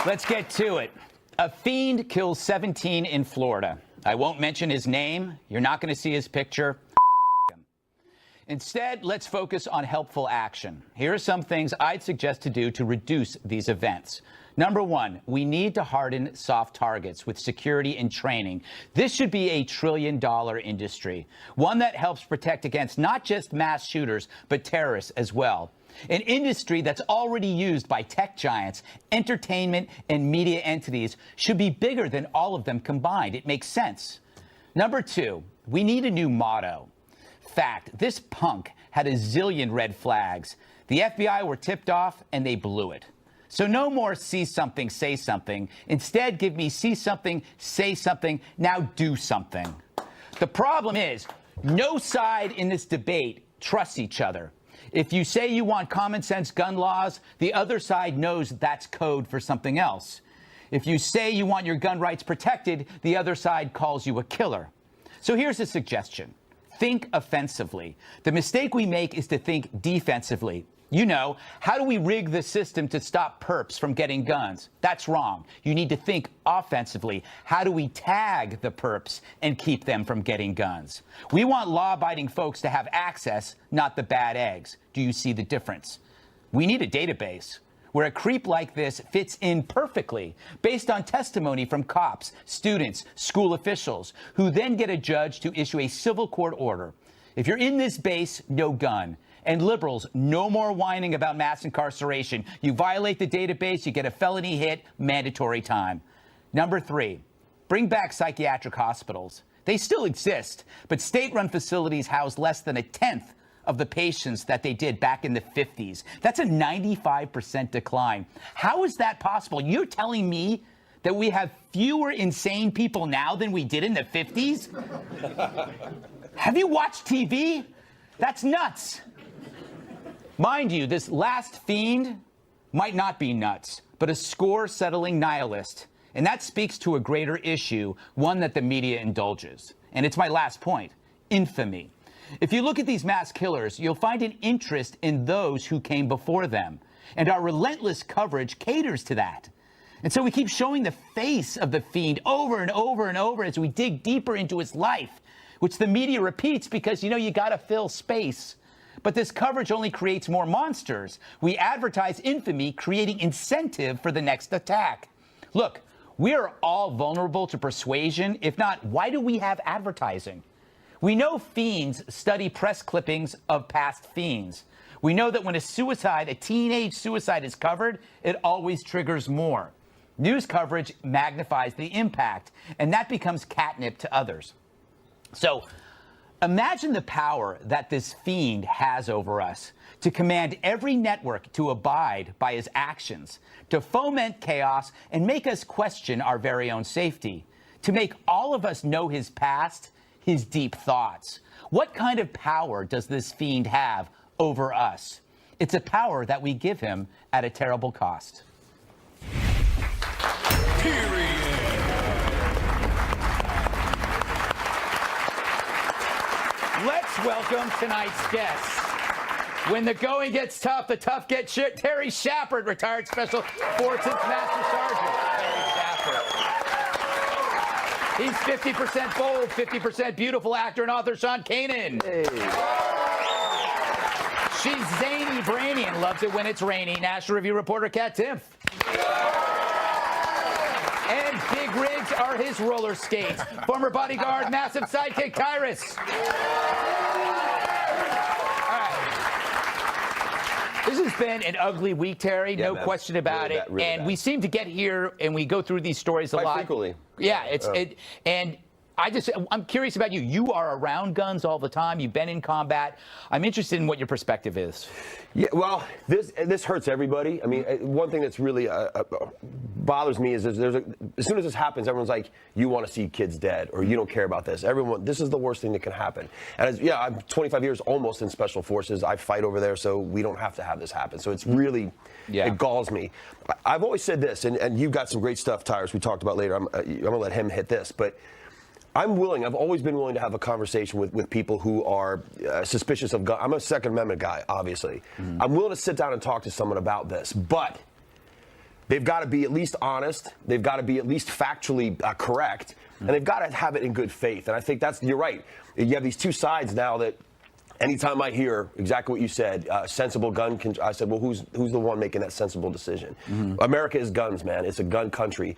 Let's get to it. A fiend kills 17 in Florida. I won't mention his name. You're not going to see his picture. Instead, let's focus on helpful action. Here are some things I'd suggest to do to reduce these events. Number one, we need to harden soft targets with security and training. This should be a trillion-dollar industry, one that helps protect against not just mass shooters, but terrorists as well. An industry that's already used by tech giants, entertainment, and media entities should be bigger than all of them combined. It makes sense. Number two, we need a new motto. Fact, this punk had a zillion red flags. The FBI were tipped off, and they blew it. So no more see something, say something. Instead, give me see something, say something, now do something. The problem is, no side in this debate trusts each other. If you say you want common sense gun laws, the other side knows that's code for something else. If you say you want your gun rights protected, the other side calls you a killer. So here's a suggestion. Think offensively. The mistake we make is to think defensively. You know, how do we rig the system to stop perps from getting guns? That's wrong. You need to think offensively. How do we tag the perps and keep them from getting guns? We want law-abiding folks to have access, not the bad eggs. Do you see the difference? We need a database where a creep like this fits in perfectly based on testimony from cops, students, school officials, who then get a judge to issue a civil court order. If you're in this base, no gun. And liberals, no more whining about mass incarceration. You violate the database, you get a felony hit, mandatory time. Number three, bring back psychiatric hospitals. They still exist, but state-run facilities house less than a tenth of the patients that they did back in the 50s. That's a 95% decline. How is that possible? You're telling me that we have fewer insane people now than we did in the 50s? Have you watched TV? That's nuts. Mind you, this last fiend might not be nuts, but a score-settling nihilist. And that speaks to a greater issue, one that the media indulges. And it's my last point, infamy. If you look at these mass killers, you'll find an interest in those who came before them. And our relentless coverage caters to that. And so we keep showing the face of the fiend over and over and over as we dig deeper into his life, which the media repeats because, you gotta fill space. But this coverage only creates more monsters. We advertise infamy, creating incentive for the next attack. Look, we are all vulnerable to persuasion. If not, why do we have advertising? We know fiends study press clippings of past fiends. We know that when a teenage suicide is covered, it always triggers more. News coverage magnifies the impact, and that becomes catnip to others. So, imagine the power that this fiend has over us to command every network to abide by his actions, to foment chaos and make us question our very own safety, to make all of us know his past, his deep thoughts. What kind of power does this fiend have over us? It's a power that we give him at a terrible cost. Period. Let's welcome tonight's guests. When the going gets tough, the tough get shit. Terry Shepard, retired Special Forces Master Sergeant. Terry Shepard. He's 50% bold, 50% beautiful actor and author Sean Kanan. Hey. She's zany, brainy, and loves it when it's rainy. National Review reporter Kat Timpf. And big rigs are his roller skates. Former bodyguard, massive sidekick, Tyrus. All right. This has been an ugly week, Terry, no question about it. Really bad. We seem to get here and we go through these stories a lot. Frequently. Yeah, and I'm curious about you. You are around guns all the time. You've been in combat. I'm interested in what your perspective is. Yeah, well, this hurts everybody. I mean, one thing that's really bothers me is as soon as this happens, everyone's like, you want to see kids dead, or you don't care about this. This is the worst thing that can happen. And I'm 25 years almost in Special Forces. I fight over there, so we don't have to have this happen. So it's really, it galls me. I've always said this, and you've got some great stuff, Tyrus, we talked about later. I'm going to let him hit this, but I've always been willing to have a conversation with people who are suspicious of guns. I'm a Second Amendment guy, obviously. I'm willing to sit down and talk to someone about this, but they've got to be at least honest. They've got to be at least factually correct, and they've got to have it in good faith. And I think you're right. You have these two sides now that. Anytime I hear exactly what you said, sensible gun, I said, well, who's the one making that sensible decision? America is guns, man. It's a gun country.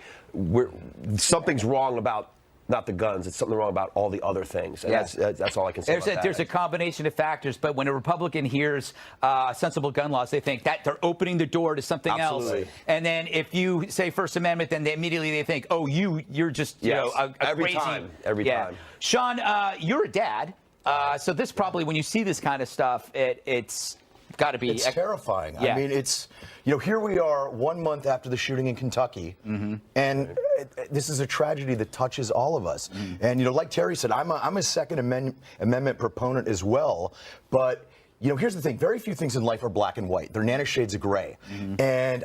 Something's wrong about not the guns. It's something wrong about all the other things. And that's all I can say about that. There's a combination of factors, but when a Republican hears sensible gun laws, they think that they're opening the door to something else. And then if you say First Amendment, then immediately they think, oh, you're just a every crazy. Every time. Sean, you're a dad. So this probably, when you see this kind of stuff, it's got to be... It's terrifying. Yeah. I mean, it's, here we are 1 month after the shooting in Kentucky, and this is a tragedy that touches all of us. And, like Terry said, I'm a Second Amendment proponent as well, but... here's the thing. Very few things in life are black and white. They're nanoshades of gray. And,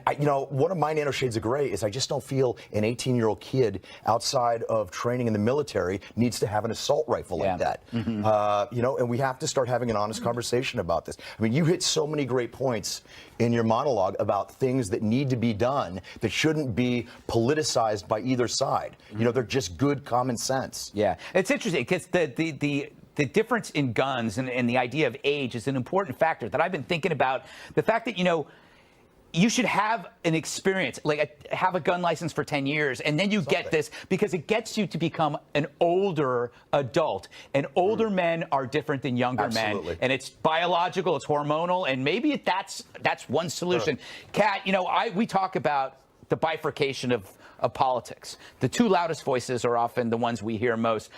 one of my nanoshades of gray is I just don't feel an 18-year-old kid outside of training in the military needs to have an assault rifle like that. And we have to start having an honest conversation about this. I mean, you hit so many great points in your monologue about things that need to be done that shouldn't be politicized by either side. They're just good common sense. Yeah. It's interesting because the difference in guns and the idea of age is an important factor that I've been thinking about. The fact that, you should have an experience, have a gun license for 10 years, and then you get this because it gets you to become an older adult. And older men are different than younger men. And it's biological, it's hormonal, and maybe that's one solution. Kat, we talk about the bifurcation of politics. The two loudest voices are often the ones we hear most.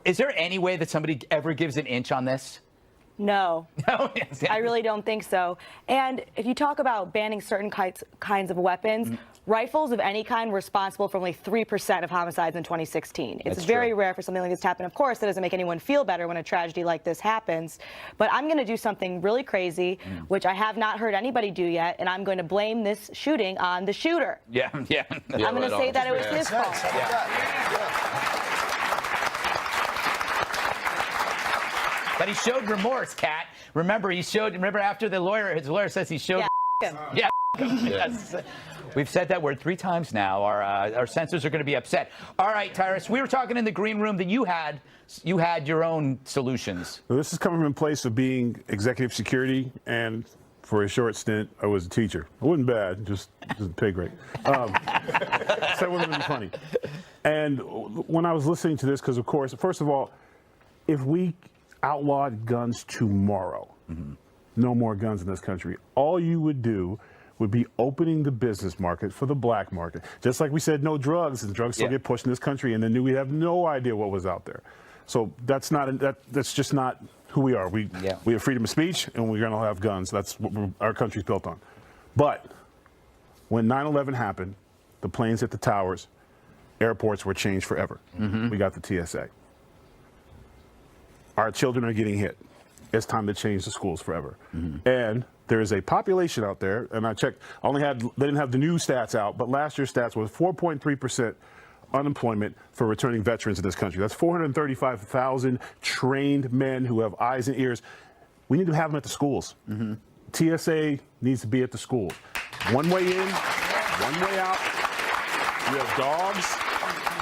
Is there any way that somebody ever gives an inch on this? No. I really don't think so. And if you talk about banning certain kinds of weapons, rifles of any kind were responsible for only 3% of homicides in 2016. It's very rare for something like this to happen. Of course, that doesn't make anyone feel better when a tragedy like this happens. But I'm going to do something really crazy, which I have not heard anybody do yet, and I'm going to blame this shooting on the shooter. I'm going to say that it was his fault. But he showed remorse, Kat. Remember after his lawyer says he showed. Yes. We've said that word 3 times now. Our censors are going to be upset. All right, Tyrus, we were talking in the green room that you had your own solutions. Well, this is coming from a place of being executive security, and for a short stint, I was a teacher. I wasn't bad, just pay great. So it wasn't really funny. And when I was listening to this, because of course, first of all, if we outlawed guns tomorrow, no more guns in this country, all you would do would be opening the business market for the black market. Just like we said, no drugs, and drugs still get pushed in this country, and then we have no idea what was out there. So that's just not who we are. We have freedom of speech, and we're going to have guns. That's what our country's built on. But when 9/11 happened, the planes hit the towers, airports were changed forever. We got the TSA. Our children are getting hit. It's time to change the schools forever. And there is a population out there, and I checked, they didn't have the new stats out, but last year's stats was 4.3% unemployment for returning veterans in this country. That's 435,000 trained men who have eyes and ears. We need to have them at the schools. TSA needs to be at the schools. One way in, one way out. You have dogs.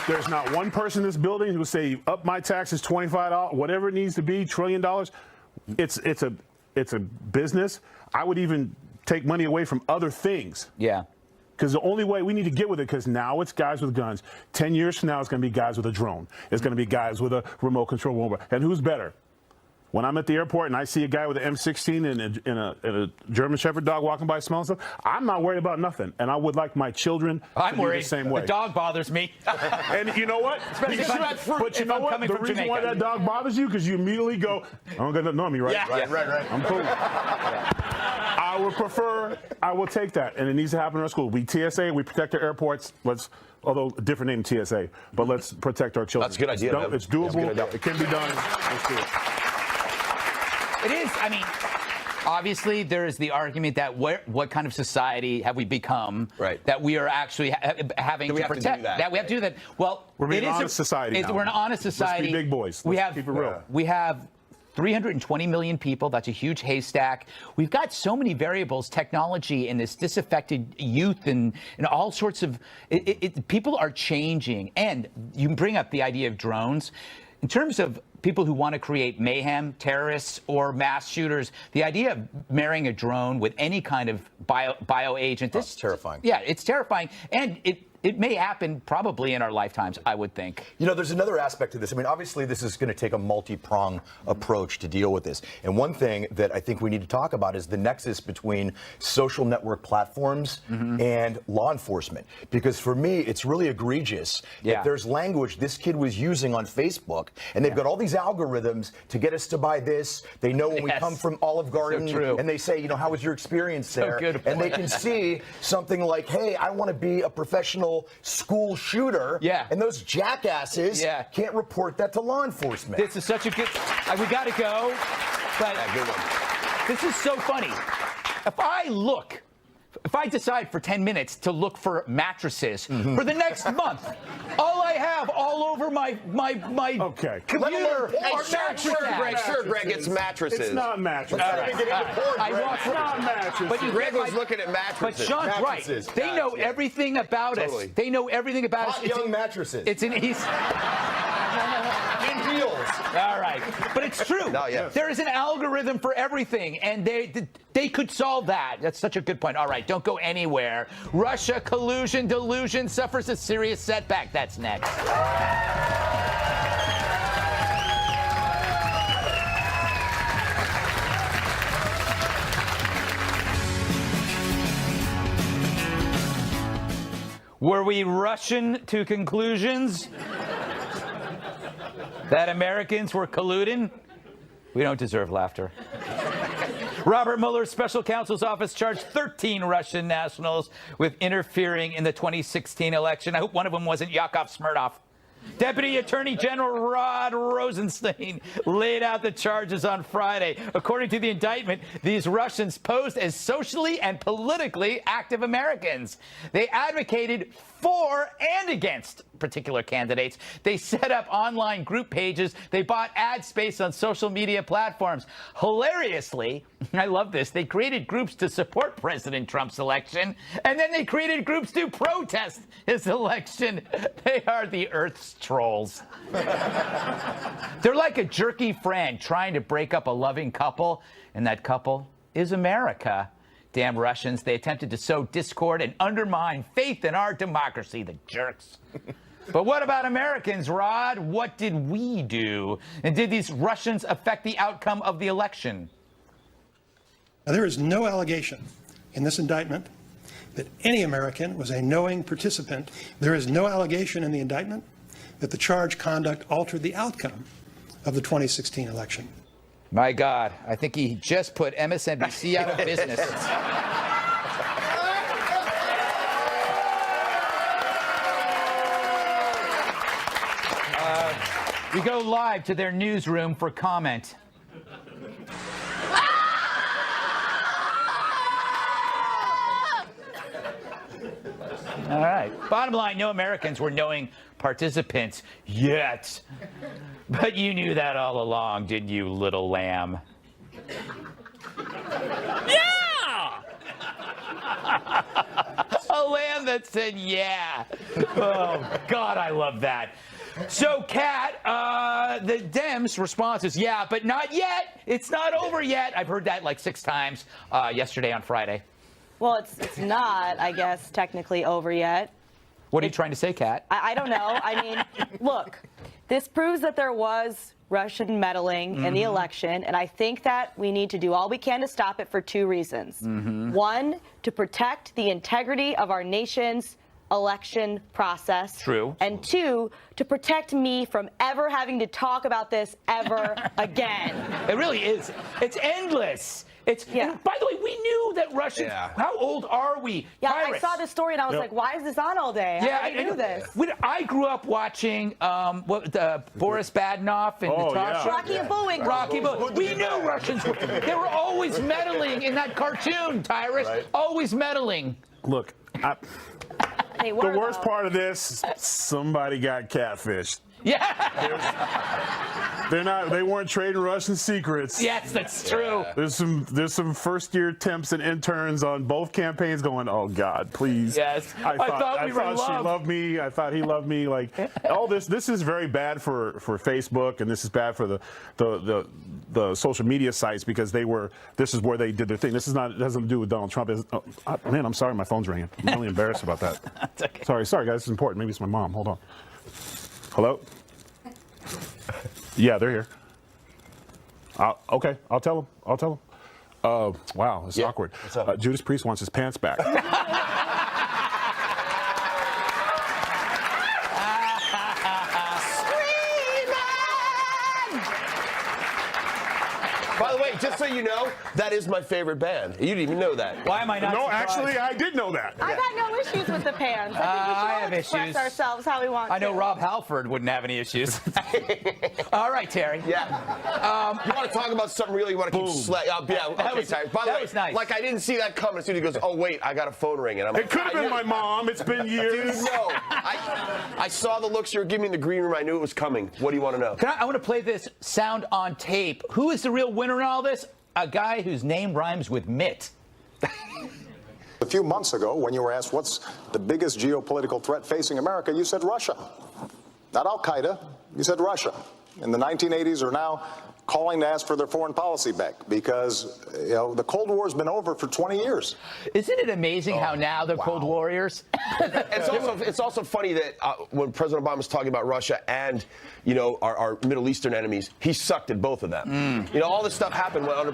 There's not one person in this building who will say, up my taxes $25, whatever it needs to be, $1 trillion. It's a business. I would even take money away from other things. Because the only way we need to get with it, because now it's guys with guns. 10 years from now, it's going to be guys with a drone. It's going to be guys with a remote control robot. And who's better? When I'm at the airport and I see a guy with an M16 and a German Shepherd dog walking by smelling stuff, I'm not worried about nothing. And I would like my children to be the same way. The dog bothers me. And you know what? But you know what? The reason why that dog bothers you, because you immediately go, I don't got nothing on me, right? Right. I'm cool. I will take that. And it needs to happen in our school. We TSA, we protect our airports. Although a different name TSA, but let's protect our children. That's a good idea. It's doable. It can be done. Let's do it. It is. I mean, obviously, there is the argument that what kind of society have we become that we are actually having to protect? That we have to do that. Well, we're being an honest society now. We're an honest society. Let's be big boys. Let's keep it real. We have 320 million people. That's a huge haystack. We've got so many variables, technology, and this disaffected youth, and all sorts of people are changing. And you bring up the idea of drones. In terms of people who want to create mayhem, terrorists, or mass shooters, the idea of marrying a drone with any kind of bio agent, that's terrifying. Yeah, it's terrifying. And it may happen probably in our lifetimes, I would think. You know, there's another aspect to this. I mean, obviously, this is going to take a multi-pronged approach to deal with this. And one thing that I think we need to talk about is the nexus between social network platforms and law enforcement. Because for me, it's really egregious that there's language this kid was using on Facebook, and they've got all these algorithms to get us to buy this. They know when we come from Olive Garden, and they say, you know, how was your experience there? And they can see something like, hey, I want to be a professional school shooter, and those jackasses can't report that to law enforcement. This is such a good. We got to go, but good one. This is so funny. If I decide for 10 minutes to look for mattresses for the next month, all I have all over my computer are mattresses. Sure, Greg, it's mattresses. It's not mattresses. It's not mattresses. But Greg was looking at mattresses. But Sean's right. They know everything about us. They know everything about us. Hot young mattresses. It's an easy. In heels. All right, but it's true. There is an algorithm for everything, and they could solve that. That's such a good point. All right, don't go anywhere. Russia collusion delusion suffers a serious setback. That's next. Were we rushing to conclusions that Americans were colluding? We don't deserve laughter. Robert Mueller's special counsel's office charged 13 Russian nationals with interfering in the 2016 election. I hope one of them wasn't Yakov Smirnov. Deputy Attorney General Rod Rosenstein laid out the charges on Friday. According to the indictment, these Russians posed as socially and politically active Americans. They advocated for and against particular candidates. They set up online group pages. They bought ad space on social media platforms. Hilariously, I love this, they created groups to support President Trump's election, and then they created groups to protest his election. They are the Earth's trolls. They're like a jerky friend trying to break up a loving couple, and that couple is America. Damn Russians, they attempted to sow discord and undermine faith in our democracy, the jerks. But what about Americans, Rod? What did we do? And did these Russians affect the outcome of the election? Now, there is no allegation in this indictment that any American was a knowing participant. There is no allegation in the indictment that the charged conduct altered the outcome of the 2016 election. My God, I think he just put MSNBC out of business. We go live to their newsroom for comment. All right. Bottom line, no Americans were knowing participants yet. But you knew that all along, didn't you, little lamb? Yeah! A lamb that said yeah. Oh, God, I love that. So, Kat, the Dems' response is, yeah, but not yet. It's not over yet. I've heard that like 6 times yesterday on Friday. Well, it's not, I guess, technically over yet. What are you trying to say, Kat? I don't know. I mean, look, this proves that there was Russian meddling in the election, and I think that we need to do all we can to stop it for 2 reasons. One, to protect the integrity of our nation's election process. True. And 2, to protect me from ever having to talk about this ever again. It really is. It's endless. It's. And by the way, we knew that Russians. How old are we? Yeah, Pirates. I saw this story and I was like, why is this on all day? I knew this. I grew up watching Boris Badenov and Natasha. Rocky and Bullwinkle. Rocky Bullwinkle. We knew Russians were. They were always meddling in that cartoon, Tyrus. Right. Always meddling. Look, They were, the worst part of this, somebody got catfished. Yeah. They weren't trading Russian secrets. Yes, that's true. There's some first-year temps and interns on both campaigns going, oh God, please. Yes. I thought we were in she love. loved me. I thought he loved me. Like all this is very bad for Facebook, and this is bad for the social media sites because this is where they did their thing. This is not, it doesn't do with Donald Trump. Man, I'm sorry, my phone's ringing. I'm really embarrassed about that. Okay. Sorry guys, this is important. Maybe it's my mom. Hold on. Hello? Yeah, they're here. Okay, I'll tell them. Wow, it's awkward. What's up? Judas Priest wants his pants back. By the way, just so you know, that is my favorite band. You didn't even know that. Why am I not No, surprised? actually, I did know that. I've had no issues with the pants. I have think we should all express issues. ourselves how we want to. I know Rob Halford wouldn't have any issues. All right, Terry. Yeah. You want to talk about something real? You want to keep yeah. Okay, was- Terry. By the that way, was nice. like I didn't see that coming. As soon as he goes, oh wait, I got a phone ringing. I'm It could have been my mom. It's been years. Dude, no. I saw the looks you were giving me in the green room. I knew it was coming. What do you want to know? I want to play this sound on tape. Who is the real winner in all this? A guy whose name rhymes with Mitt. A few months ago, when you were asked what's the biggest geopolitical threat facing America, you said Russia. Not Al-Qaeda, you said Russia. In the 1980s are now calling to ask for their foreign policy back because the Cold War's been over for 20 years. Isn't it amazing how now they're Cold Warriors? It's also funny that when President Obama was talking about Russia and our Middle Eastern enemies, he sucked at both of them. All this stuff happened when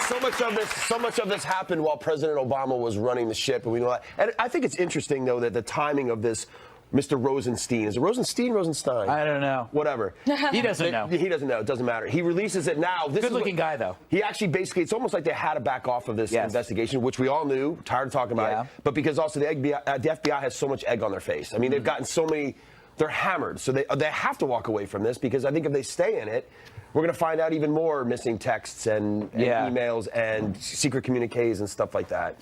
so much of this happened while President Obama was running the ship, and we know that. And I think it's interesting though that the timing of this. Mr. Rosenstein. Is it Rosenstein? I don't know. Whatever. He doesn't know. He doesn't know. It doesn't matter. He releases it now. Good-looking guy, though. He actually basically, it's almost like they had to back off of this investigation, which we all knew, tired of talking about it. But because also the FBI has so much egg on their face. I mean, they've gotten so many, they're hammered. So they have to walk away from this because I think if they stay in it, we're going to find out even more missing texts and emails and secret communiques and stuff like that.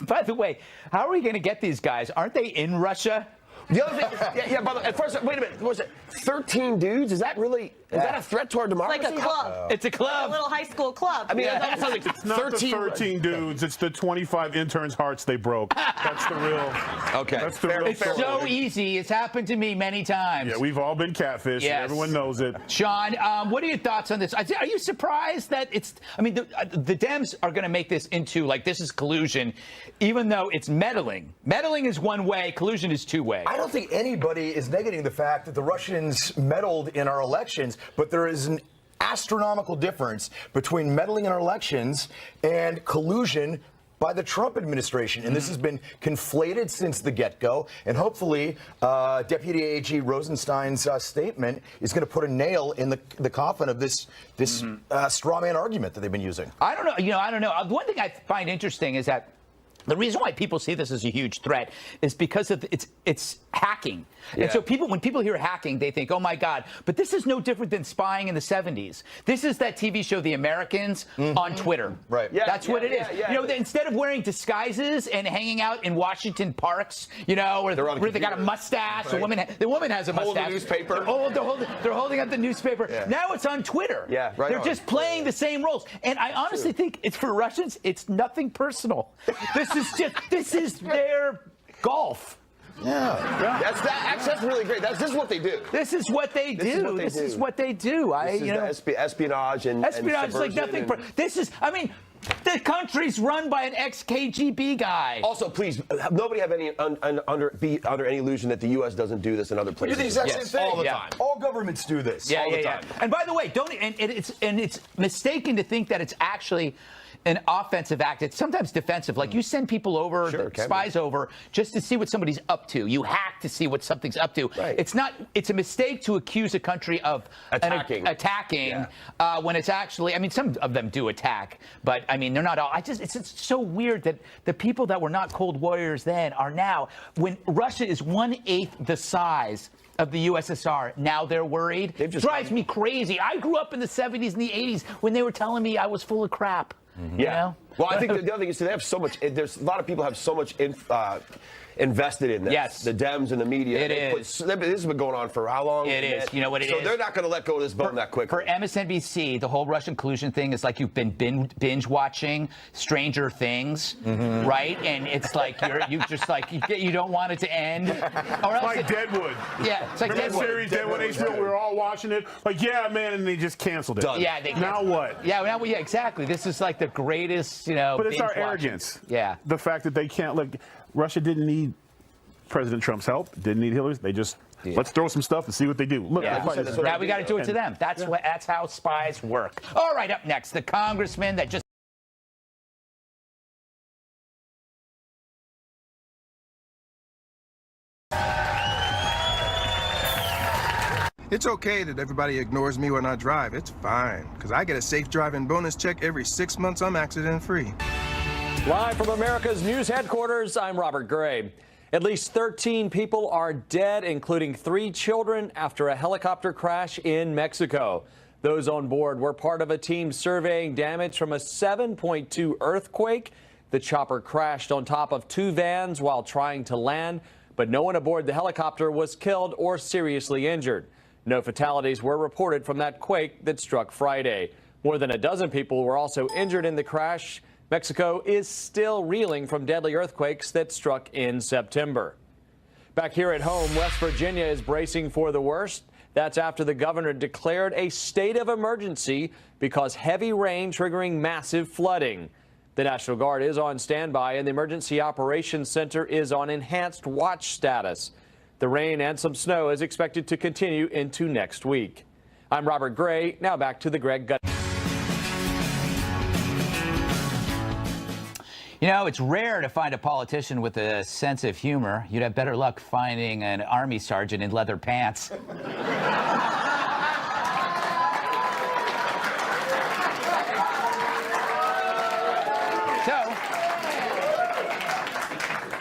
By the way, how are we going to get these guys? Aren't they in Russia? The other thing, by the way, at first, wait a minute, what was it 13 dudes? Is that a threat to our democracy? Like a club. It's a club. A little high school club. I mean, that sounds like It's not the 13 dudes. It's the 25 interns' hearts they broke. That's the real. Okay. That's the real It's so easy. It's happened to me many times. Yeah, we've all been catfished. Yes. Everyone knows it. Sean, what are your thoughts on this? Are you surprised that it's? I mean, the Dems are going to make this into like this is collusion, even though it's meddling. Meddling is one way. Collusion is two way. I don't think anybody is negating the fact that the Russians meddled in our elections, but there is an astronomical difference between meddling in our elections and collusion by the Trump administration. And this has been conflated since the get-go. And hopefully, Deputy AG Rosenstein's statement is going to put a nail in the coffin of this straw man argument that they've been using. I don't know. I don't know. One thing I find interesting is that the reason why people see this as a huge threat is because of it's hacking. Yeah. And so when people hear hacking, they think, oh my God, but this is no different than spying in the 70s. This is that TV show, The Americans, on Twitter. Right. Yeah, That's what it is. Yeah. Instead of wearing disguises and hanging out in Washington parks, where they got a mustache, right. the woman has a mustache. Hold the newspaper. They're holding up the newspaper. Yeah. Now it's on Twitter. Yeah, right. They're just playing the same roles. And I honestly think it's for Russians, it's nothing personal. This is their golf. Yeah. That's really great. This is what they do. This is what they do. This is what they do. Espionage and espionage is like nothing. The country's run by an ex-KGB guy. Also, please, nobody have be under any illusion that the U.S. doesn't do this in other We places. do the exact same thing. all the time. All governments do this. all the time. And by the way, it's mistaken to think that it's actually an offensive act. It's sometimes defensive. Like you send people over, spies over, just to see what somebody's up to. You hack to see what something's up to. Right. It's a mistake to accuse a country of attacking when it's actually, some of them do attack, but they're not all. It's so weird that the people that were not Cold Warriors then are now, when Russia is 1/8 the size of the USSR, now they're worried. Drives me crazy. I grew up in the 70s and the 80s when they were telling me I was full of crap. Yeah. Well, I think the other thing is they have so much. There's a lot of people have so much invested in this. Yes. The Dems and the media. This has been going on for how long? It is. You know what it is? So they're not going to let go of this bone that quickly. For MSNBC, the whole Russian collusion thing is like you've been binge watching Stranger Things, right? And it's like you don't want it to end. Or else Like Deadwood. Yeah, it's like Remember that series, Deadwood HBO? We were all watching it. Like, yeah, man, and they just canceled it. Done. Yeah, now what? Yeah, exactly. This is like the greatest, But it's our binge-watching. arrogance. Yeah. The fact that they can't, like, Russia didn't need President Trump's help, didn't need Hillary's. They just, let's throw some stuff and see what they do. Look, Yeah. Now we got to do it to them. That's how spies work. All right, up next, the congressman that just It's okay that everybody ignores me when I drive. It's fine, because I get a safe driving bonus check every 6 months I'm accident-free. Live from America's news headquarters, I'm Robert Gray. At least 13 people are dead, including 3 children, after a helicopter crash in Mexico. Those on board were part of a team surveying damage from a 7.2 earthquake. The chopper crashed on top of 2 vans while trying to land, but no one aboard the helicopter was killed or seriously injured. No fatalities were reported from that quake that struck Friday. More than a dozen people were also injured in the crash. Mexico is still reeling from deadly earthquakes that struck in September. Back here at home, West Virginia is bracing for the worst. That's after the governor declared a state of emergency because heavy rain triggering massive flooding. The National Guard is on standby and the Emergency Operations Center is on enhanced watch status. The rain and some snow is expected to continue into next week. I'm Robert Gray. Now back to the Greg Gutfeld. You know, it's rare to find a politician with a sense of humor. You'd have better luck finding an army sergeant in leather pants.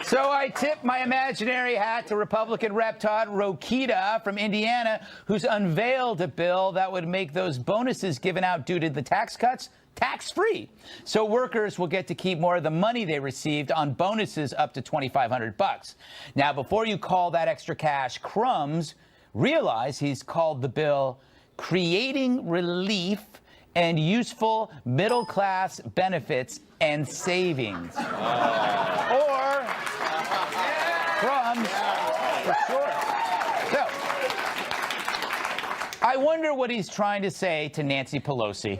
So I tip my imaginary hat to Republican Rep Todd Rokita from Indiana, who's unveiled a bill that would make those bonuses given out due to the tax cuts tax-free. So workers will get to keep more of the money they received on bonuses up to $2,500. Now, before you call that extra cash crumbs, realize he's called the bill Creating Relief and Useful Middle-Class Benefits and Savings. Or crumbs for short. So, I wonder what he's trying to say to Nancy Pelosi.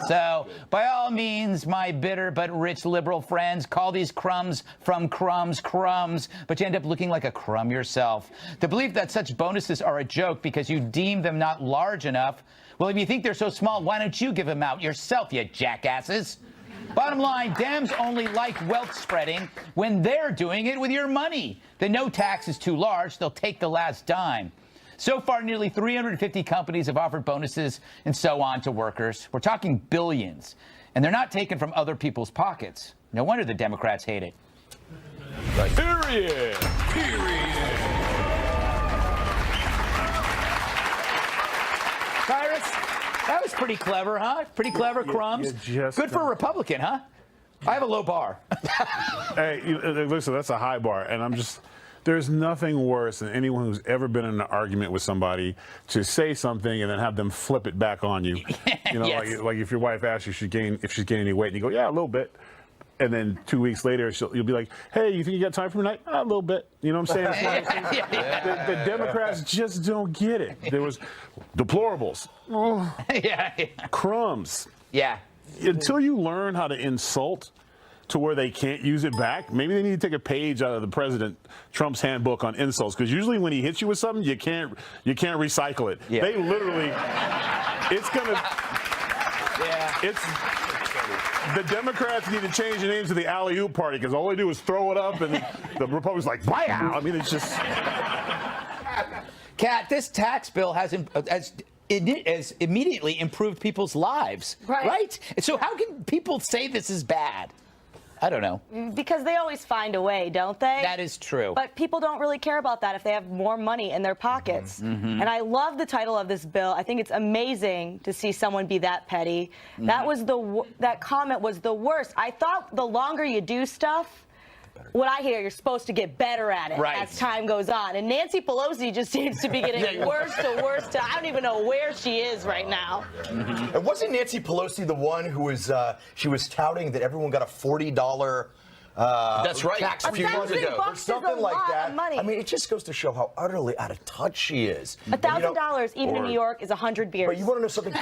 So, by all means, my bitter but rich liberal friends, call these crumbs from crumbs crumbs, but you end up looking like a crumb yourself. The belief that such bonuses are a joke because you deem them not large enough, well, if you think they're so small, why don't you give them out yourself, you jackasses? Bottom line, Dems only like wealth spreading when they're doing it with your money. The no tax is too large, they'll take the last dime. So far, nearly 350 companies have offered bonuses and so on to workers. We're talking billions, and they're not taken from other people's pockets. No wonder the Democrats hate it. Period. Cyrus, that was pretty clever, huh? Pretty clever, crumbs. Good for a Republican, huh? I have a low bar. Hey, listen, that's a high bar, and I'm just... There's nothing worse than anyone who's ever been in an argument with somebody to say something and then have them flip it back on you. You know, Yes. like if your wife asks you if she's gaining any weight, and you go, yeah, a little bit. And then 2 weeks later, you'll be like, hey, you think you got time for tonight? A little bit. You know what I'm saying? The Democrats just don't get it. There was deplorables. Oh, Yeah. crumbs. Yeah. Until you learn how to insult to where they can't use it back, maybe they need to take a page out of the President Trump's handbook on insults, because usually when he hits you with something, you can't recycle it. Yeah. They literally, it's gonna, it's, the Democrats need to change the names of the alley-oop party, because all they do is throw it up, and the Republicans like, wow. I mean, it's just. Kat, this tax bill has immediately improved people's lives, right? So how can people say this is bad? I don't know. Because they always find a way, don't they? That is true. But people don't really care about that if they have more money in their pockets. And I love the title of this bill. I think it's amazing to see someone be that petty. That was that comment was the worst. I thought the longer you do stuff, what I hear, you're supposed to get better at it as time goes on. And Nancy Pelosi just seems to be getting worse to worse. I don't even know where she is right now. And wasn't Nancy Pelosi the one who was she was touting that everyone got a $40 That's right. tax A few refund months ago. or something like lot that? of money. I mean, it just goes to show how utterly out of touch she is. $1,000 even in New York is 100 beers. But you want to know something?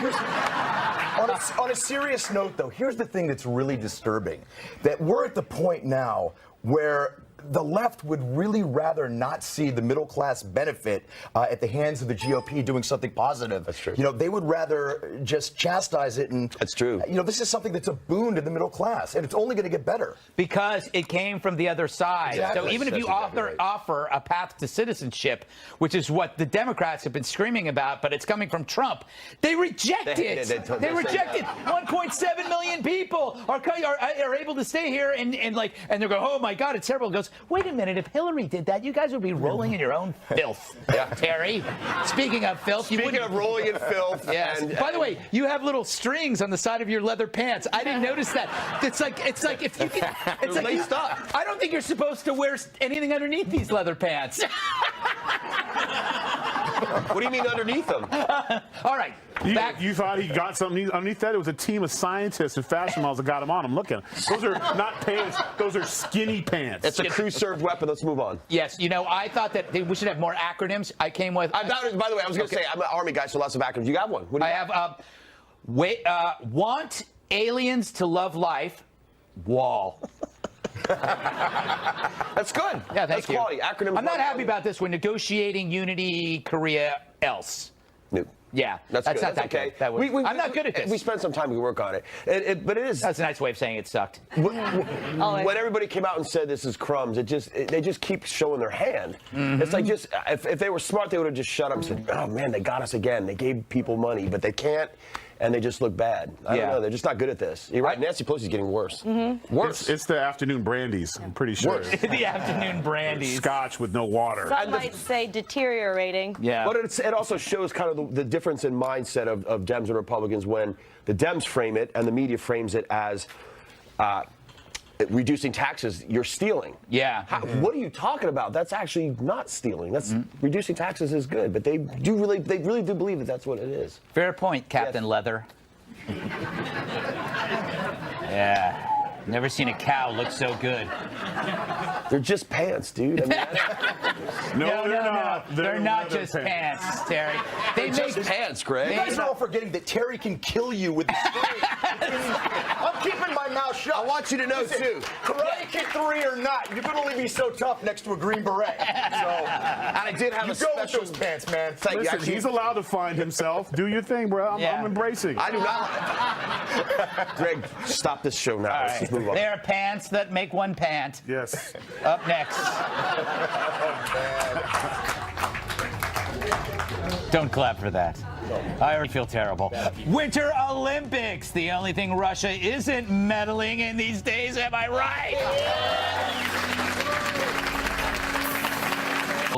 On a serious note, though, here's the thing that's really disturbing: that we're at the point now where the left would really rather not see the middle class benefit at the hands of the GOP doing something positive. That's true. You know, they would rather just chastise it. And that's true. You know, this is something that's a boon to the middle class, and it's only going to get better because it came from the other side. Exactly. So even if you offer a path to citizenship, which is what the Democrats have been screaming about, but it's coming from Trump, they reject it. They reject it. 1.7 million people are able to stay here and they go, oh my God, it's terrible. It goes, wait a minute, if Hillary did that, you guys would be rolling in your own filth. Terry, speaking of filth, speaking of rolling in filth. Yes. By the way, you have little strings on the side of your leather pants. I didn't notice that. It's like if you can, it's like laced up. I don't think you're supposed to wear anything underneath these leather pants. What do you mean underneath them? All right. You thought he got something underneath that? It was a team of scientists and fashion models that got him on. I'm looking. Those are not pants. Those are skinny pants. It's a crew-served weapon. Let's move on. Yes. You know, I thought that we should have more acronyms. I came with. By the way, I was going to say, I'm an Army guy, so lots of acronyms. You got one? What do you have want aliens to love life. Wall. That's good. Yeah, that's you. quality. Acronyms. I'm not happy about this. We're negotiating unity, Korea, else. No. Yeah, that's not that's that okay. good. I'm not good at this. We spent some time. We work on it. But it is. That's a nice way of saying it sucked. When everybody came out and said this is crumbs, they just keep showing their hand. It's like just if they were smart, they would have just shut up and said, "Oh man, they got us again. They gave people money, but they can't." And they just look bad. I don't know. They're just not good at this. You're right. Nancy Pelosi's getting worse. Worse. It's the afternoon brandies. I'm pretty sure. The afternoon brandies. Scotch with no water. Some might say deteriorating. Yeah. But it also shows kind of the difference in mindset of Dems and Republicans when the Dems frame it and the media frames it as reducing taxes, you're stealing. Yeah. What are you talking about? That's actually not stealing. That's reducing taxes is good, but they really do believe that that's what it is. Fair point, Captain Leather. Yeah. Never seen a cow look so good. They're just pants, dude. I mean, no. They're not just pants, Terry. They're just pants, Greg. You guys are all forgetting that Terry can kill you with the I'm keeping my mouth shut. I want you to know, too. Karate Kid 3 or not, you can only be so tough next to a Green Beret. So, and I did have you a go special with those pants, man. Listen, he's allowed to find himself. Do your thing, bro. I'm embracing. I do not. Greg, stop this show now. Let's just move on. There are pants that make one pant. Yes. Up next. Don't clap for that. I already feel terrible. Winter Olympics. The only thing Russia isn't meddling in these days, am I right?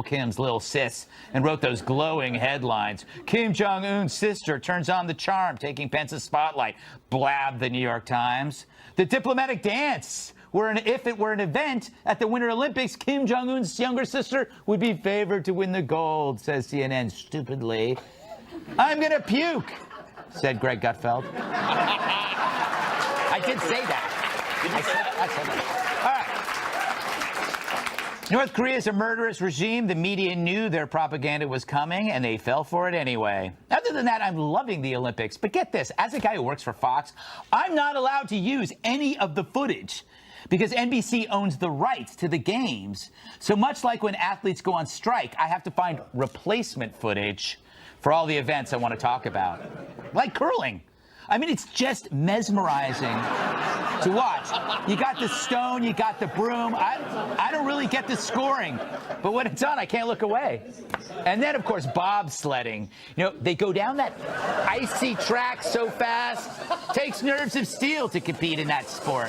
Kim's little sis and wrote those glowing headlines. Kim Jong-un's sister turns on the charm, taking Pence's spotlight. Blabbed the New York Times. The diplomatic dance. If it were an event at the Winter Olympics, Kim Jong-un's younger sister would be favored to win the gold, says CNN stupidly. I'm going to puke, said Greg Gutfeld. I did say that. I said that. All right. North Korea is a murderous regime. The media knew their propaganda was coming, and they fell for it anyway. Other than that, I'm loving the Olympics. But get this, as a guy who works for Fox, I'm not allowed to use any of the footage because NBC owns the rights to the games. So much like when athletes go on strike, I have to find replacement footage for all the events I want to talk about, like curling. I mean, it's just mesmerizing to watch. You got the stone, you got the broom. I don't really get the scoring, but when it's on, I can't look away. And then, of course, bobsledding. You know, they go down that icy track so fast. Takes nerves of steel to compete in that sport.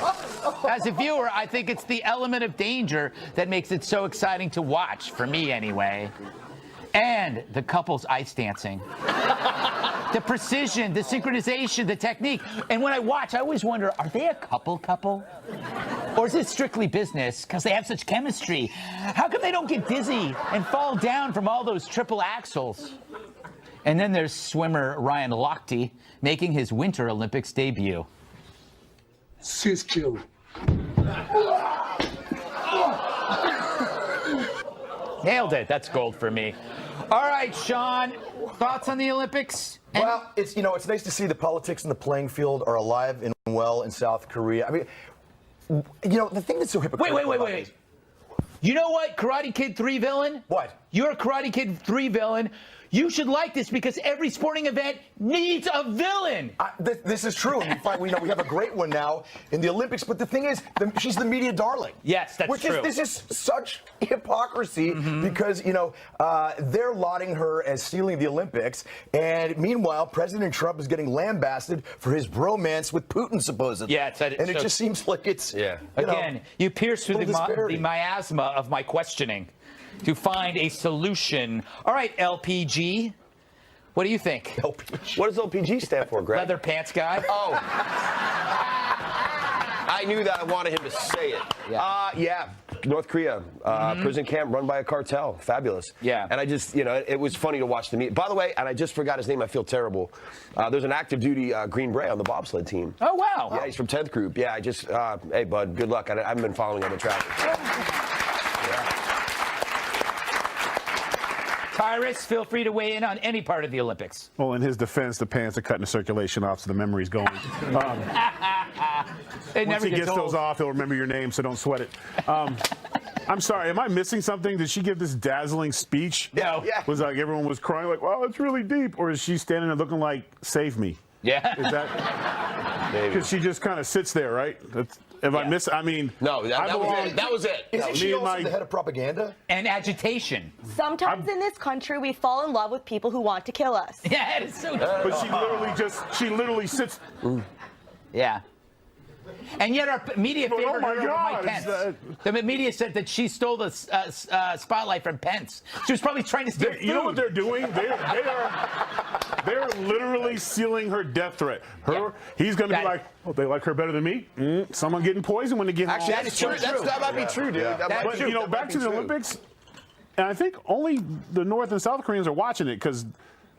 As a viewer, I think it's the element of danger that makes it so exciting to watch, for me anyway. And the couples ice dancing. The precision, the synchronization, the technique. And when I watch, I always wonder, are they a couple? Or is it strictly business because they have such chemistry? How come they don't get dizzy and fall down from all those triple axels? And then there's swimmer Ryan Lochte making his Winter Olympics debut. Cisco. Nailed it. That's gold for me. All right, Sean, thoughts on the Olympics? Well, it's it's nice to see the politics and the playing field are alive and well in South Korea. I mean, the thing that's so hypocritical. Wait. You know what, Karate Kid 3 villain? What? You're a Karate Kid 3 villain. You should like this because every sporting event needs a villain. This is true. We have a great one now in the Olympics. But the thing is, she's the media darling. Yes, that's true. This is such hypocrisy because they're lauding her as stealing the Olympics, and meanwhile, President Trump is getting lambasted for his bromance with Putin, supposedly. Yeah, it just seems like it's Again, you pierce through the disparity. miasma of my questioning to find a solution. All right, LPG, what do you think? LPG. What does LPG stand for, Greg? Leather pants guy? Oh. I knew that. I wanted him to say it. Yeah. North Korea, prison camp run by a cartel. Fabulous. Yeah. And I just, it was funny to watch the meet. By the way, and I just forgot his name. I feel terrible. There's an active duty Green Beret on the bobsled team. Oh, wow. Yeah, he's from 10th Group. Yeah, hey, bud, good luck. I haven't been following on the track. Tyrus, feel free to weigh in on any part of the Olympics. Well, in his defense, the pants are cutting the circulation off, so the memory's going. Once he gets those off, he'll remember your name, so don't sweat it. I'm sorry, am I missing something? Did she give this dazzling speech? No. Yeah. Was like everyone was crying like, wow, it's really deep? Or is she standing there looking like, save me? Yeah. Is that? Because she just kind of sits there, right? I miss, I mean. No, that was it. That was it. Isn't she also the head of propaganda? And agitation. Sometimes in this country, we fall in love with people who want to kill us. Yeah, it's so true. But she literally sits. Yeah. And yet our media favored my her over Mike God, Pence. The media said that she stole the spotlight from Pence. She was probably trying to steal food. You know what they're doing? They're literally sealing her death threat. He's going to be like, oh, they like her better than me? Someone getting poisoned when they get home. Actually, that's true. That might be true, dude. But, back to the Olympics, and I think only the North and South Koreans are watching it because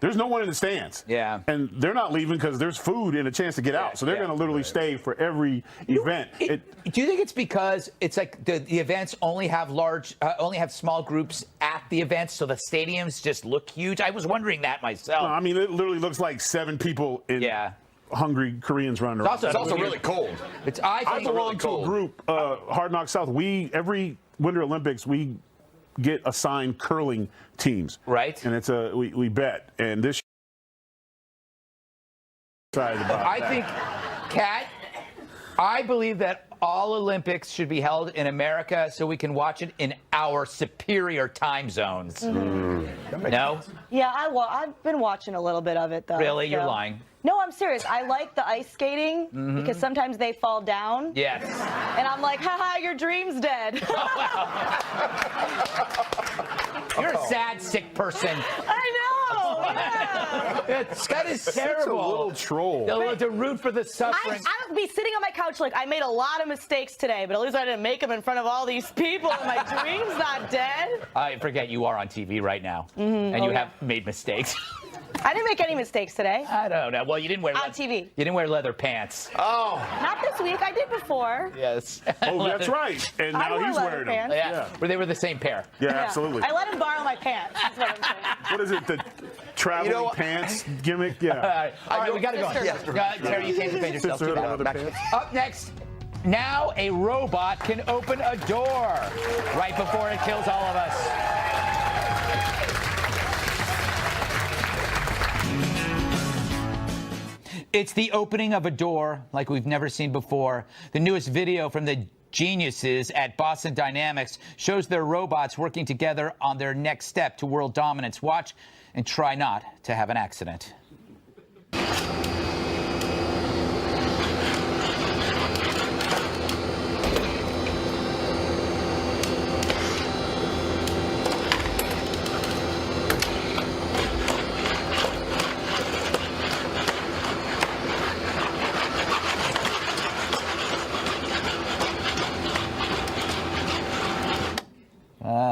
there's no one in the stands. Yeah. And they're not leaving because there's food and a chance to get out. So they're going to literally stay for every event. Do you think it's because it's like the events only have small groups at the events, so the stadiums just look huge? I was wondering that myself. No, I mean, it literally looks like 7 people in hungry Koreans running around. It's also really cold. I belong to a group, Hard Knock South. Every Winter Olympics, we get assigned curling teams. Right. And it's we bet. And this I think, Kat, I believe that all Olympics should be held in America so we can watch it in our superior time zones. No? Yeah, I've been watching a little bit of it, though. Really? You're lying. No, I'm serious. I like the ice skating because sometimes they fall down. Yes. And I'm like, haha, your dream's dead. You're a sad, sick person. I know. Yeah. That is terrible. Such a little troll. To root for the suffering. I would be sitting on my couch like, I made a lot of mistakes today, but at least I didn't make them in front of all these people, and my dream's not dead. I forget you are on TV right now, and you have made mistakes. I didn't make any mistakes today. I don't know. Well, you didn't wear on TV. You didn't wear leather pants. Oh. Not this week. I did before. Yes. Oh, that's right. And now he's wearing them. Yeah. Well, they were the same pair. Yeah, absolutely. I let him borrow my pants. That's what I'm saying. What is it? The traveling pants gimmick? Yeah. All right, we got to go. Terry, you can't defend yourself. Too bad. Up next. Now a robot can open a door right before it kills all of us. It's the opening of a door like we've never seen before. The newest video from the geniuses at Boston Dynamics shows their robots working together on their next step to world dominance. Watch and try not to have an accident.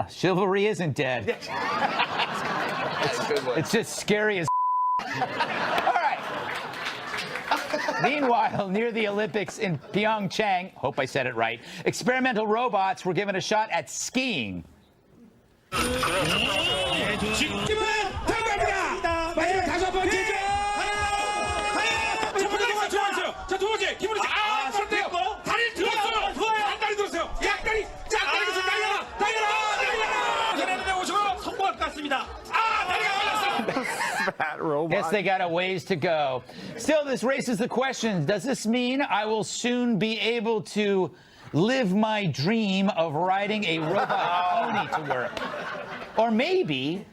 Chivalry isn't dead. It's just scary as All right. Meanwhile, near the Olympics in Pyeongchang, hope I said it right, experimental robots were given a shot at skiing. Guess they got a ways to go. Still, this raises the question, does this mean I will soon be able to live my dream of riding a robot pony to work? Or maybe,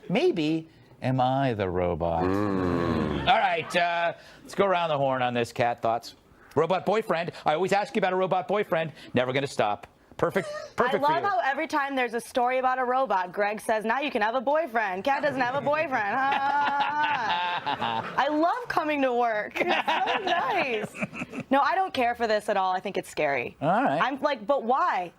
am I the robot? All right, let's go around the horn on this, Kat. Thoughts? Robot boyfriend. I always ask you about a robot boyfriend. Never going to stop. Perfect I for love you. how every time there's a story about a robot, Greg says, now you can have a boyfriend. Kat doesn't have a boyfriend. I love coming to work. It's so nice. No, I don't care for this at all. I think it's scary. All right. I'm like, but why?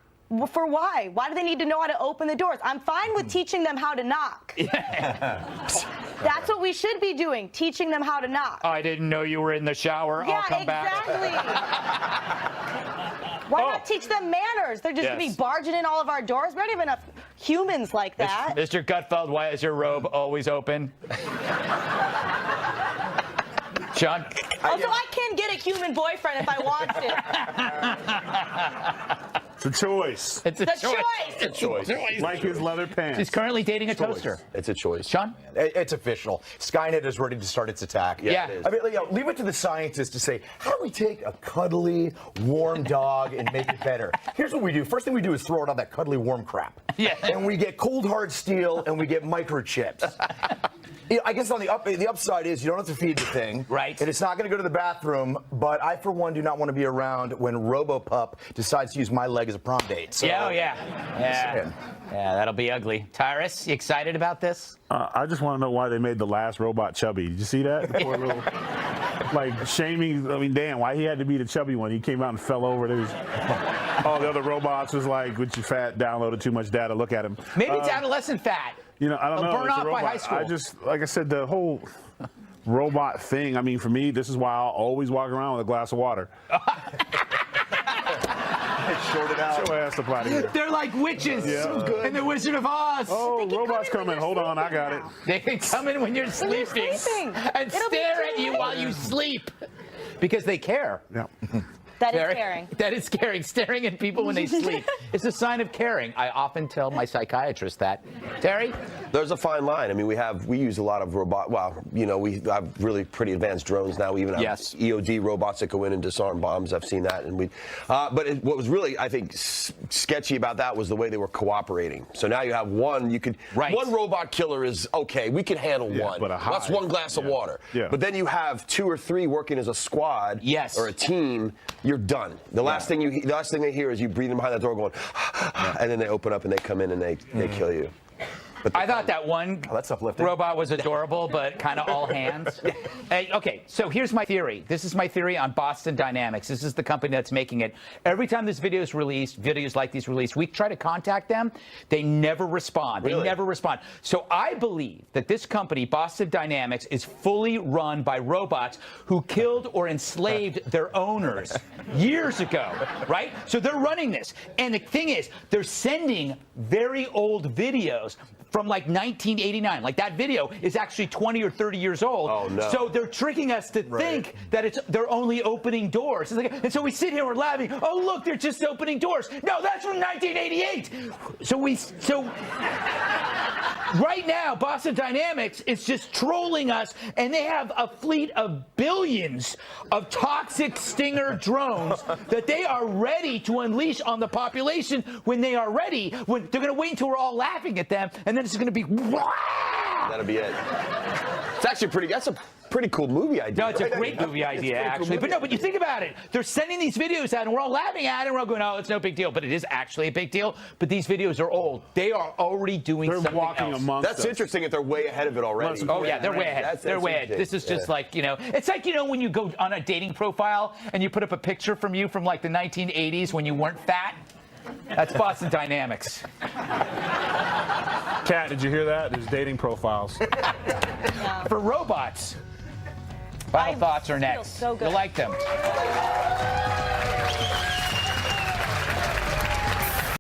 For why? Why do they need to know how to open the doors? I'm fine with teaching them how to knock. That's what we should be doing, teaching them how to knock. I didn't know you were in the shower. Yeah, I'll come exactly. Why not teach them manners? They're just going to be barging in all of our doors. We don't even have humans like that. Mr. Gutfeld, why is your robe always open? Sean? Also, I can get a human boyfriend if I want to. It's a choice. It's a choice. It's a choice. Like his leather pants. She's currently dating a toaster. It's a choice. Sean? It's official. Skynet is ready to start its attack. Yeah. It is. I mean, leave it to the scientists to say, how do we take a cuddly, warm dog and make it better? Here's what we do. First thing we do is throw it on that cuddly, warm crap. Yeah. And we get cold, hard steel, and we get microchips. I guess on the upside is you don't have to feed the thing. Right. And it's not going to go to the bathroom, but I, for one, do not want to be around when RoboPup decides to use my leg as a prom date. So, Yeah, that'll be ugly. Tyrus, you excited about this? I just want to know why they made the last robot chubby. Did you see that? The poor little, like, shaming. I mean, damn, why he had to be the chubby one? He came out and fell over. There was, all the other robots was like, with your fat, downloaded too much data, look at him. Maybe it's adolescent fat. You know, I don't know. Burn It's a off by robot. high school. I just, like I said, the whole robot thing, I mean, for me, this is why I'll always walk around with a glass of water. Short it out. Get your ass up out of here. They're like witches in the Wizard of Oz. Oh, robots coming. Hold on, I got it. They can come in when you're sleeping and stare at you while you sleep because they care. Yeah. That is caring. That is caring. Staring at people when they sleep is a sign of caring. I often tell my psychiatrist that. Terry? There's a fine line. I mean, we use a lot of robot. Well, you know, we have really pretty advanced drones now. We even have EOD robots that go in and disarm bombs. I've seen that, and what was really, I think, sketchy about that was the way they were cooperating. So now you have one. One robot killer is okay. We can handle one. But that's one glass of water. Yeah. But then you have 2 or 3 working as a squad. Yes. Or a team. You're done. The last thing they hear is you breathing behind that door going, and then they open up and they come in and they kill you. But I thought that one that's uplifting. robot was adorable, but kind of all hands. Hey, okay, so here's my theory. This is my theory on Boston Dynamics. This is the company that's making it. Every time this video is released, videos like these released, we try to contact them. They never respond. Really? They never respond. So I believe that this company, Boston Dynamics, is fully run by robots who killed or enslaved their owners years ago, right? So they're running this. And the thing is, they're sending very old videos from like 1989. Like that video is actually 20 or 30 years old. Oh, no. So they're tricking us to think that they're only opening doors. And so we sit here, we're laughing. Oh, look, they're just opening doors. No, that's from 1988. Right now, Boston Dynamics is just trolling us, and they have a fleet of billions of toxic Stinger drones that they are ready to unleash on the population when they are ready. When they're going to wait until we're all laughing at them, and then it's going to be. That'll be it. It's actually that's a pretty cool movie idea. No, it's a great movie idea, actually. But you think about it. They're sending these videos out, and we're all laughing at it, and we're all going, oh, it's no big deal. But it is actually a big deal. But these videos are old. They are already doing something walking else. amongst That's us. interesting if they're way ahead of it already. Oh, yeah, they're way ahead. That's They're way ahead. This is just like, it's like, when you go on a dating profile and you put up a picture from you from like the 1980s when you weren't fat. That's Boston Dynamics. Kat, did you hear that? There's dating profiles. For robots. Final thoughts are next. So good. You like them.